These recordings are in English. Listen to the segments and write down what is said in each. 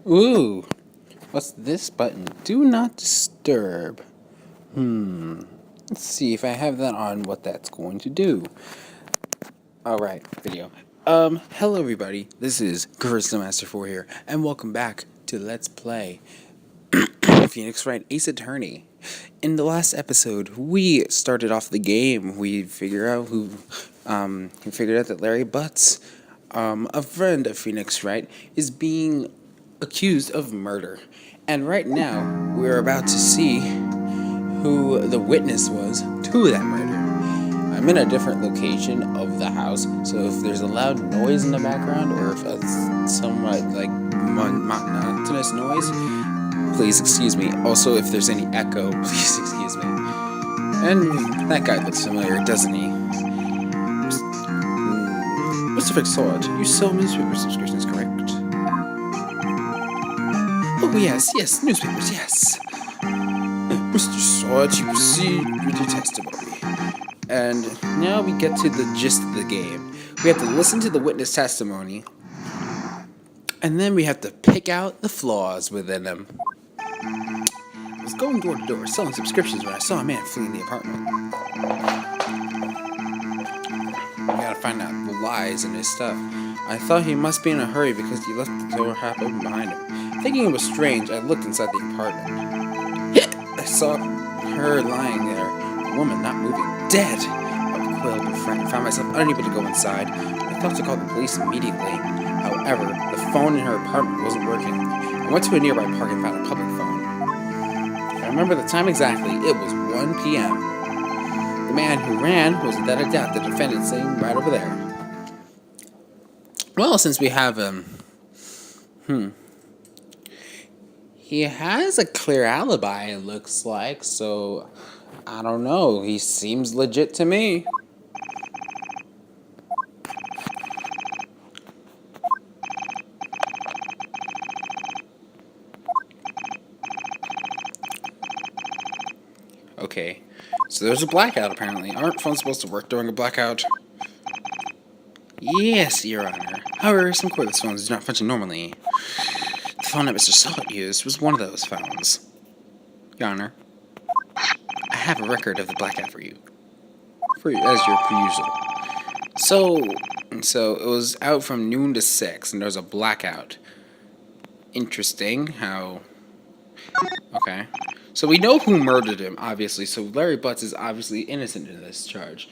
Ooh, what's this button? Do not disturb. Let's see if I have that on, what that's going to do. Alright, video. Hello everybody, this is Charisma Master 4 here, and welcome back to Let's Play Phoenix Wright Ace Attorney. In the last episode, we started off the game. We figured out that Larry Butts, a friend of Phoenix Wright, is being accused of murder. And right now, we're about to see who the witness was to that murder. I'm in a different location of the house, so if there's a loud noise in the background, or if it's somewhat like monotonous noise, please excuse me. Also, if there's any echo, please excuse me. And that guy looks familiar, doesn't he? Mr. Sawhit, you sell newspaper subscriptions, correct? Oh yes, newspapers, yes. Mr. Sawhit, you proceed with your testimony. And now we get to the gist of the game. We have to listen to the witness testimony, and then we have to pick out the flaws within them. I was going door to door selling subscriptions when I saw a man fleeing the apartment. We gotta find out the lies in his stuff. I thought he must be in a hurry because he left the door half open behind him. Thinking it was strange, I looked inside the apartment. I saw her lying there, a woman not moving, dead. I recoiled and found myself unable to go inside. I thought to call the police immediately. However, the phone in her apartment wasn't working. I went to a nearby park and found a public phone. I remember the time exactly. It was 1 p.m. The man who ran was without a doubt the defendant sitting right over there. Well, since we have he has a clear alibi, it looks like, so I don't know. He seems legit to me. Okay, so there's a blackout apparently. Aren't phones supposed to work during a blackout? Yes, Your Honor. However, some cordless phones do not function normally. The phone that Mr. Sawhit used was one of those phones. Your Honor, I have a record of the blackout for you, as your per usual. So it was out from noon to 6, and there was a blackout. Interesting how... Okay. So we know who murdered him, obviously. So Larry Butts is obviously innocent in this charge.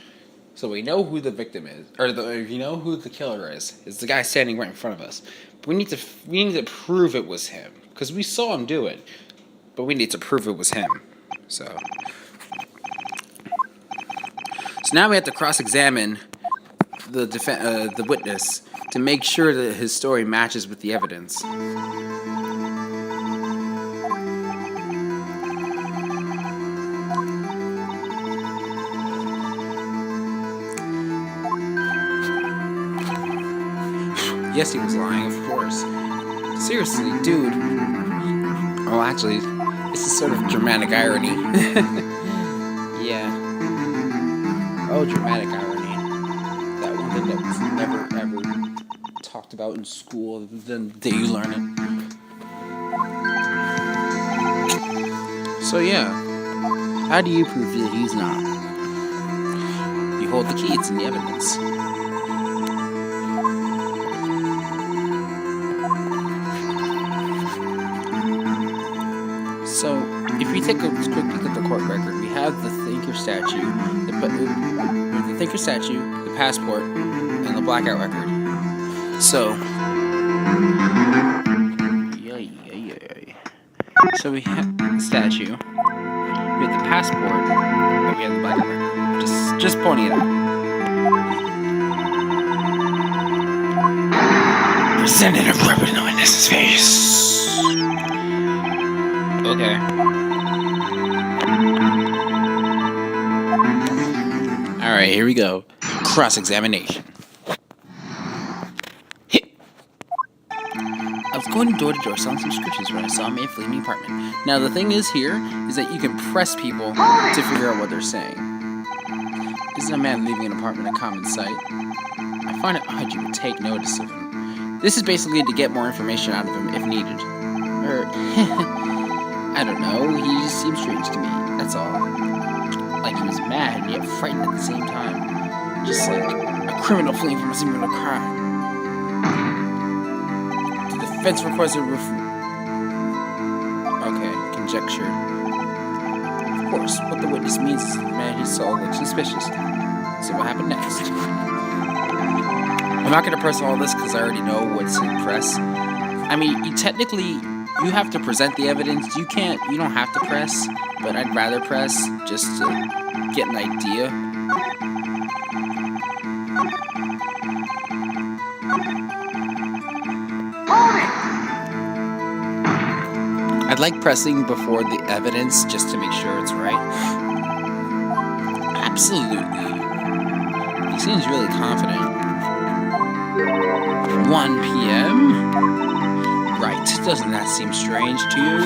So we know who the victim is, or we know who the killer is. It's the guy standing right in front of us. But we need to prove it was him, because we saw him do it. But we need to prove it was him. So now we have to cross-examine the witness to make sure that his story matches with the evidence. Yes, he was lying, of course. Seriously, dude. Oh, actually, this is sort of dramatic irony. Yeah. Oh, dramatic irony. That one thing that was never, ever talked about in school, then the day you learn it. So, yeah. How do you prove that he's not? You hold the key, it's in the evidence. So, if we take a quick look at the court record, we have the thinker statue, the passport, and the blackout record. So, So we have the statue, we have the passport, and we have the blackout record. Just pointing it out. Presented a criminal witness's face. Okay. Alright, here we go. Cross-examination. I was going door to door selling subscriptions when I saw a man fleeing the apartment. Now the thing is here is that you can press people to figure out what they're saying. Isn't a man leaving an apartment a common sight? I find it odd you would take notice of him. This is basically to get more information out of him if needed. Or, I don't know, he just seems strange to me, that's all. Like he was mad and yet frightened at the same time. Just like a criminal fleeing from a scene of a crime. The defense requires a okay, conjecture. Of course, what the witness means is that the man he saw looks suspicious. So what happened next? I'm not going to press all this because I already know what's to press. I mean, you have to present the evidence. You don't have to press, but I'd rather press just to get an idea. I'd like pressing before the evidence just to make sure it's right. Absolutely. He seems really confident. 1 p.m.? Right. Doesn't that seem strange to you?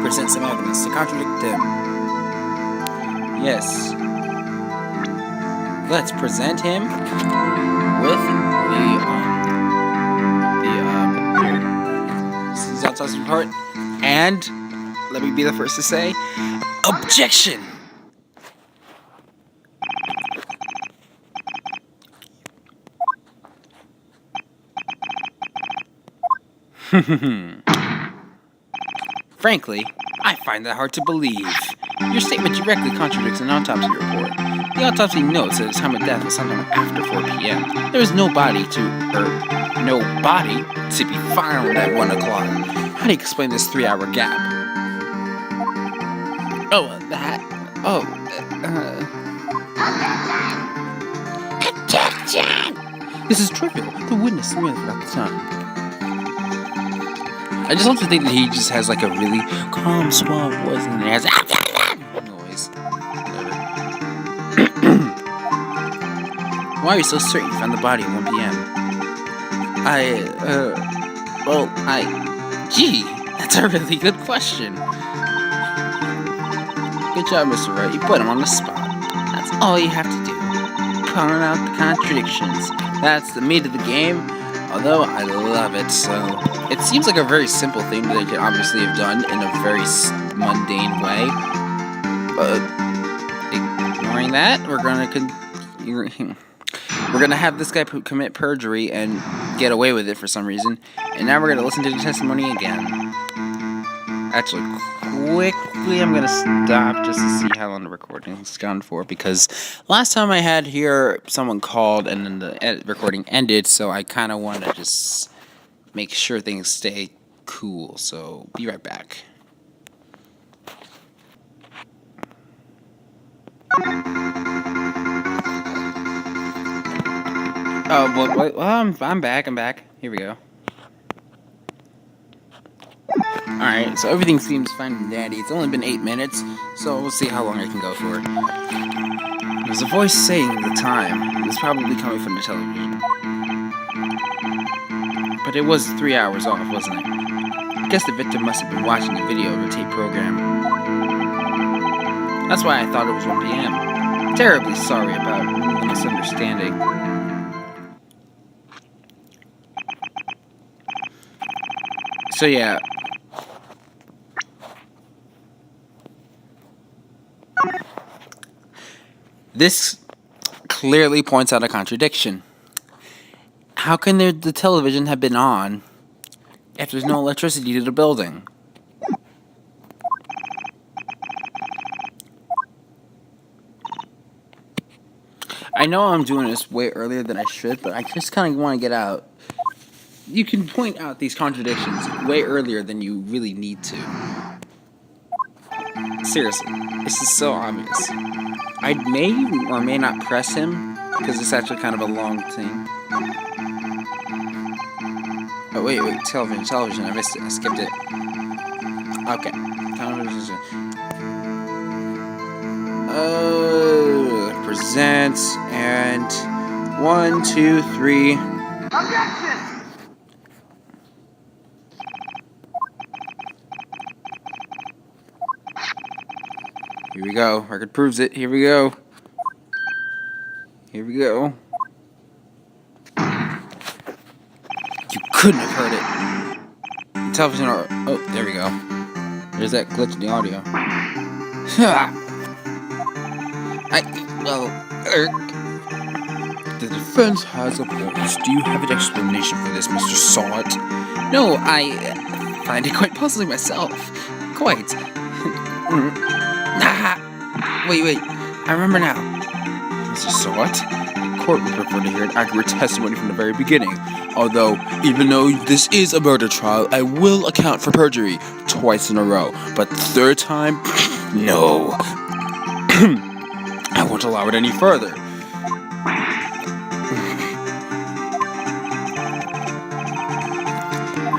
Present some evidence to contradict him. Yes. Let's present him with this is autopsy report. And let me be the first to say, objection! Frankly, I find that hard to believe. Your statement directly contradicts an autopsy report. The autopsy notes that his time of death was sometime after 4 p.m. There was no body to be found at 1 o'clock. How do you explain this 3-hour gap? Objection! This is trivial. The witness knew at the time. I just like to think that he just has like a really calm, suave voice and he has noise. Why are you so certain you found the body at 1 p.m.? Gee, that's a really good question. Good job, Mr. Wright. You put him on the spot. That's all you have to do. Calling out the contradictions. That's the meat of the game. Although I love it, so it seems like a very simple thing that they could obviously have done in a very mundane way. But ignoring that, we're gonna have this guy commit perjury and get away with it for some reason. And now we're gonna listen to the testimony again. Actually, quickly, I'm gonna stop just to see how long the recording's gone for, because last time I had here, someone called and then the recording ended, so I kind of want to just make sure things stay cool. So be right back. Oh, well, I'm back. Here we go. Alright, so everything seems fine and dandy. It's only been 8 minutes, so we'll see how long I can go for. There's a voice saying the time. It was probably coming from the television. But it was 3 hours off, wasn't it? I guess the victim must have been watching a video of a tape program. That's why I thought it was 1 p.m. Terribly sorry about the misunderstanding. So yeah. This clearly points out a contradiction. How can the television have been on if there's no electricity to the building? I know I'm doing this way earlier than I should, but I just kind of want to get out. You can point out these contradictions way earlier than you really need to. Seriously, this is so obvious. I may or may not press him, because it's actually kind of a long thing. Oh, wait, television, I missed it, I skipped it. Okay, television. Present, and 1, 2, 3. Objection! Here we go. Record proves it. Here we go. Here we go. You couldn't have heard it. The television or... Oh, there we go. There's that glitch in the audio. The defense has a point. Do you have an explanation for this, Mr. Sawhit? No, I find it quite puzzling myself. Quite. Wait. I remember now. Mr. Sawhit, the court would prefer to hear an accurate testimony from the very beginning. Although, even though this is a murder trial, I will account for perjury twice in a row. But the third time, no. I won't allow it any further.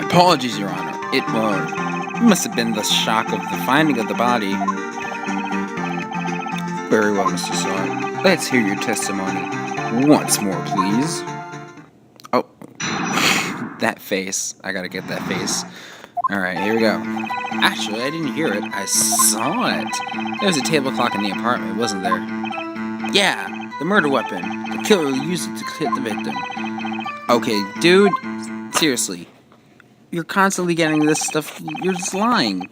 Apologies, Your Honor. It must have been the shock of the finding of the body. Very well, Mr. Sawhit. Let's hear your testimony once more, please. Oh, that face. I gotta get that face. Alright, here we go. Actually, I didn't hear it. I saw it. There was a table clock in the apartment, wasn't there? Yeah, the murder weapon. The killer used it to hit the victim. Okay, dude, seriously. You're constantly getting this stuff. You're just lying.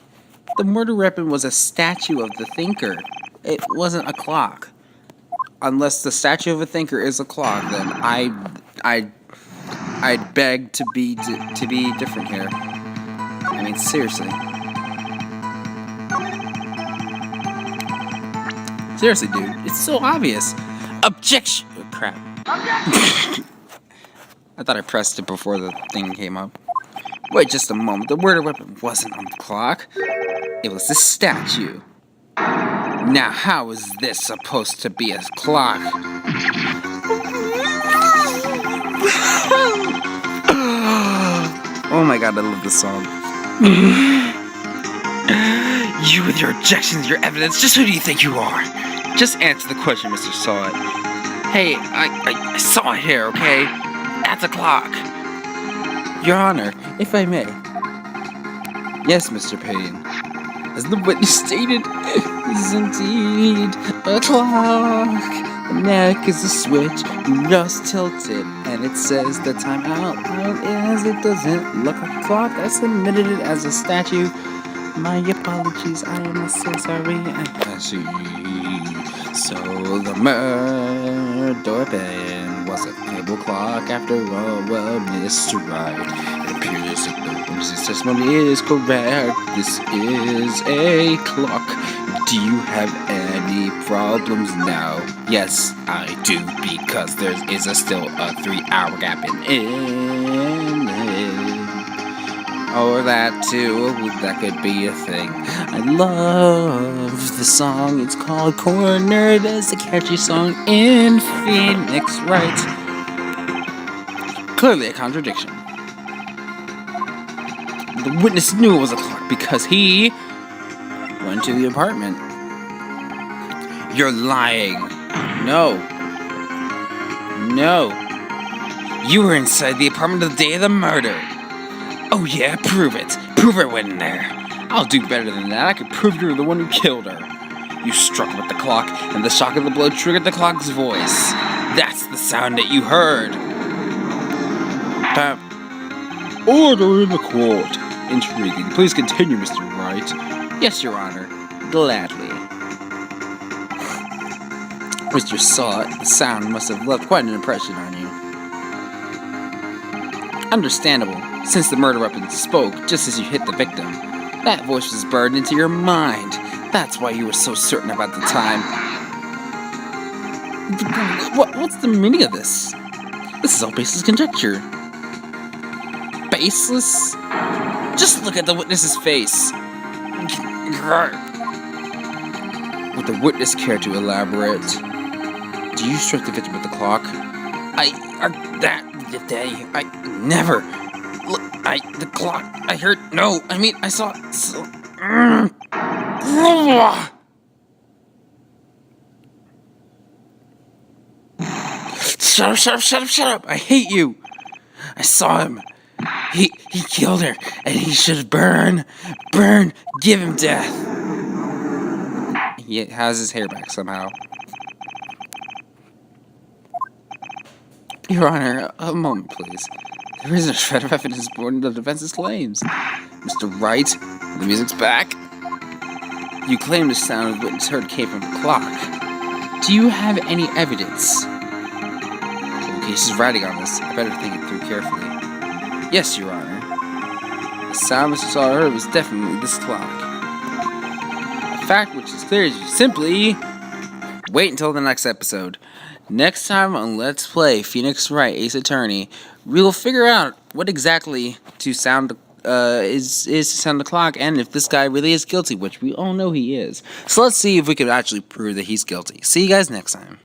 The murder weapon was a statue of the thinker. It wasn't a clock. Unless the statue of a thinker is a clock, then I'd beg to be different here. I mean, seriously. Seriously, dude. It's so obvious. Objection! Oh, crap. I thought I pressed it before the thing came up. Wait just a moment. The murder weapon wasn't on the clock. It was the statue. Now, how is this supposed to be a clock? Oh my god, I love this song. You with your objections, your evidence, just who do you think you are? Just answer the question, Mr. Sawhit. Hey, I saw it here, okay? At the clock. Your Honor, if I may. Yes, Mr. Payne. As the witness stated, this is indeed a clock. The neck is a switch, you just tilt it, and it says the time out as it doesn't look like a clock. I submitted it as a statue. My apologies, I must say sorry. I see. So the murder weapon was a table clock after all. Well, Mr. Wright, it appears that the witness's testimony is correct. This is a clock. Do you have any problems now? Yes, I do, because there is still a 3-hour gap in it. Or that too, that could be a thing. I love the song, it's called Cornered. It's a catchy song in Phoenix, Wright. Clearly a contradiction. The witness knew it was a clock because he went to the apartment. You're lying. No. You were inside the apartment the day of the murder. Oh yeah, prove it. Prove I went in there. I'll do better than that. I could prove you're the one who killed her. You struck with the clock, and the shock of the blow triggered the clock's voice. That's the sound that you heard. Order in the court. Intriguing. Please continue, Mr. Wright. Yes, Your Honor. Gladly. Mr. Sawhit, the sound must have left quite an impression on you. Understandable, since the murder weapon spoke just as you hit the victim. That voice was burned into your mind. That's why you were so certain about the time. What's the meaning of this? This is all baseless conjecture. Baseless? Just look at the witness's face. Would the witness care to elaborate? Do you strike the victim with the clock? Never. Look, the clock, I heard, no, I mean, I saw, Shut up, I hate you. I saw him. He killed her, and he should burn, give him death. He has his hair back somehow. Your Honor, a moment, please. There isn't a shred of evidence supporting the defense's claims. Mr. Wright, the music's back. You claim the sound of witness heard came from the clock. Do you have any evidence? The case is writing on this. I better think it through carefully. Yes, Your Honor. The sound Mr. Sawhit heard was definitely this clock. A fact which is clear as you simply wait until the next episode. Next time on Let's Play Phoenix Wright Ace Attorney, we will figure out what exactly to sound is to sound the clock, and if this guy really is guilty, which we all know he is. So let's see if we can actually prove that he's guilty. See you guys next time.